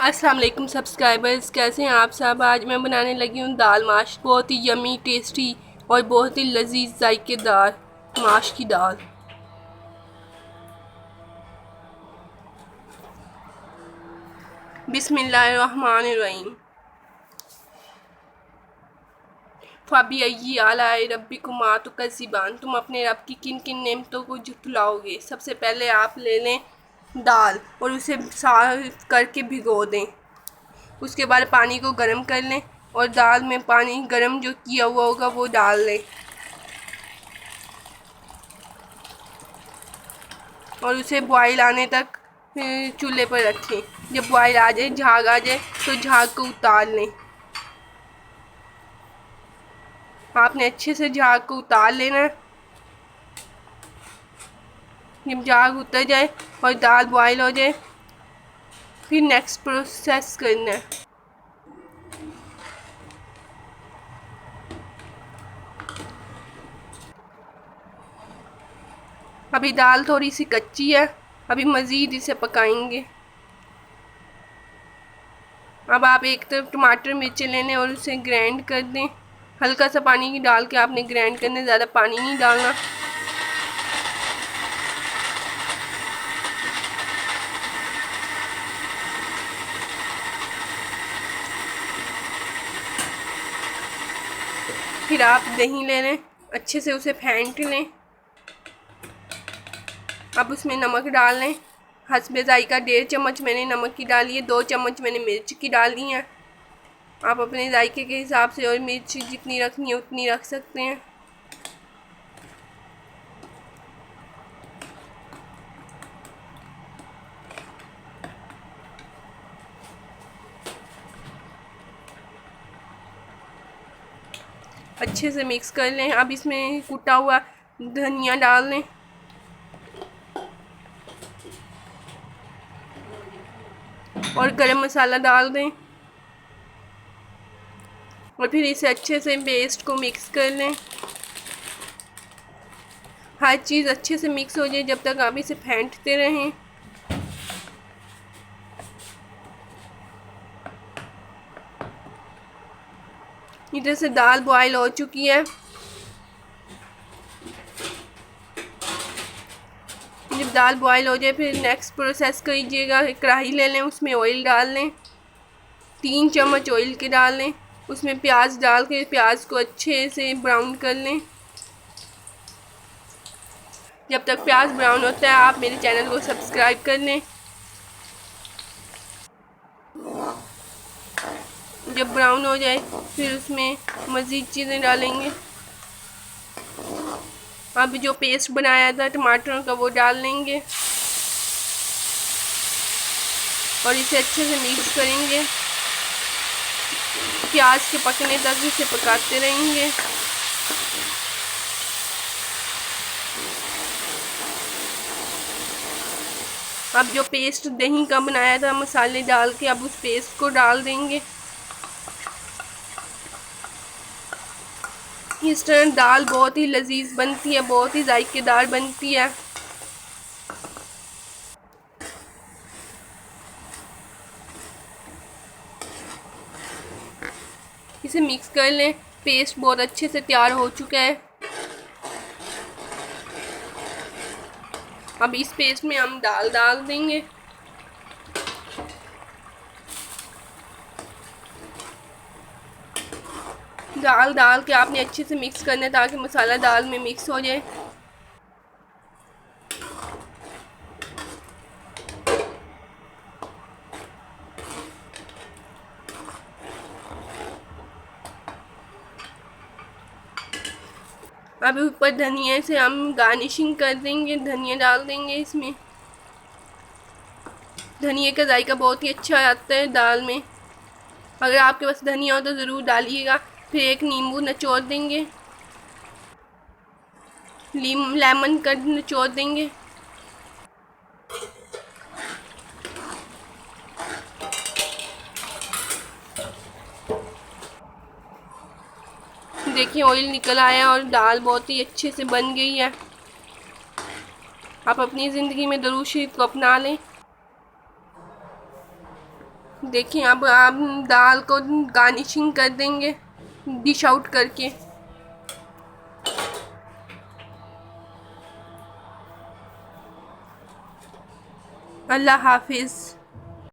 अस्सलाम वालेकुम सब्सक्राइबर्स, कैसे हैं आप सब। आज मैं बनाने लगी हूँ दाल माश। बहुत ही यमी, टेस्टी और बहुत ही लजीज जायकेदार माश की दाल। बिस्मिल्लाहिर्रहमानिर्रहीम। फ़बीअय्यि आलाइ रब्बिकुमा तुकज़्ज़िबान। तुम अपने रब की किन किन नेमतों को झुठलाओगे। सबसे पहले आप ले लें दाल और उसे साफ करके भिगो दें। उसके बाद पानी को गर्म कर लें और दाल में पानी गर्म जो किया हुआ होगा वो डाल लें और उसे बॉयल आने तक चूल्हे पर रखें। जब बॉयल आ जाए, झाग आ जाए, तो झाग को उतार लें। आपने अच्छे से झाग को उतार लेना। जब झाग उतर जाए और दाल बॉयल हो जाए, फिर नेक्स्ट प्रोसेस करना है। अभी दाल थोड़ी सी कच्ची है, अभी मज़ीद इसे पकाएंगे। अब आप एक तरफ टमाटर मिर्ची लेने और उसे ग्राइंड कर दें। हल्का सा पानी डाल के आपने ग्राइंड करने, ज़्यादा पानी नहीं डालना। फिर आप दही ले लें, अच्छे से उसे फेंट लें। अब उसमें नमक डाल लें। हस्बे जायका 1.5 चम्मच मैंने नमक की डाली है, 2 चम्मच मैंने मिर्च की डाली हैं। आप अपने जायके के हिसाब से और मिर्च जितनी रखनी है उतनी रख सकते हैं। अच्छे से मिक्स कर लें। अब इसमें कुटा हुआ धनिया डाल लें और गरम मसाला डाल दें और फिर इसे अच्छे से पेस्ट को मिक्स कर लें। हर चीज़ अच्छे से मिक्स हो जाए, जब तक आप इसे फेंटते रहें। इधर से दाल बॉयल हो चुकी है। जब दाल बॉयल हो जाए, फिर नेक्स्ट प्रोसेस कीजिएगा। कढ़ाई ले लें, उसमें ऑयल डाल लें, 3 चम्मच ऑयल के डाल लें। उसमें प्याज डाल के प्याज को अच्छे से ब्राउन कर लें। जब तक प्याज ब्राउन होता है, आप मेरे चैनल को सब्सक्राइब कर लें। जब ब्राउन हो जाए, फिर उसमें मज़ीद चीज़ें डालेंगे। अब जो पेस्ट बनाया था टमाटरों का वो डाल लेंगे और इसे अच्छे से मिक्स करेंगे। प्याज के पकने तक इसे पकाते रहेंगे। अब जो पेस्ट दही का बनाया था मसाले डाल के, अब उस पेस्ट को डाल देंगे। इस तरह दाल बहुत ही लजीज बनती है, बहुत ही जायकेदार बनती है। इसे मिक्स कर लें। पेस्ट बहुत अच्छे से तैयार हो चुका है। अब इस पेस्ट में हम दाल डाल देंगे। दाल डाल के आपने अच्छे से मिक्स करना है ताकि मसाला दाल में मिक्स हो जाए। अब ऊपर धनिया से हम गार्निशिंग कर देंगे, धनिया डाल देंगे इसमें। धनिया का जायका बहुत ही अच्छा आता है दाल में। अगर आपके पास धनिया हो तो ज़रूर डालिएगा। फिर एक नींबू निचोड़ देंगे, लेमन कट निचोड़ देंगे। देखिए ऑयल निकल आया और दाल बहुत ही अच्छे से बन गई है। आप अपनी ज़िंदगी में दरूद शरीफ को अपना लें। देखिए अब आप दाल को गार्निशिंग कर देंगे डिश आउट करके। अल्लाह हाफिज़।